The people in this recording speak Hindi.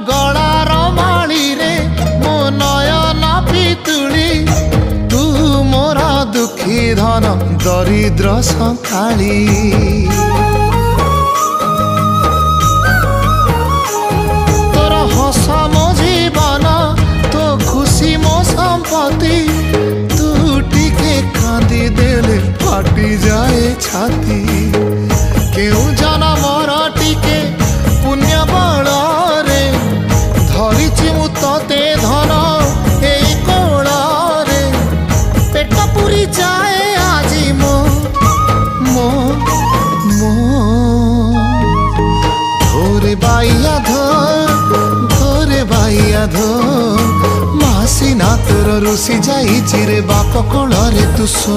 गलार माली रे मो नयन पितुली तू मोर दुखी धन दरिद्र संकाली तोर हस मो जीवन तो खुशी मो संपत्ति तू टिके कांदी देले फाटी जाए छाती केउ जनमर टिके पुण्य बल रे धरिछि मु तते धन एई कोल रे पेट पुरी जाए आजी मो मो मो धोरे बाइया धो मासी ना तोर रुसी जाई चिरे बाप कोल रे तू सो।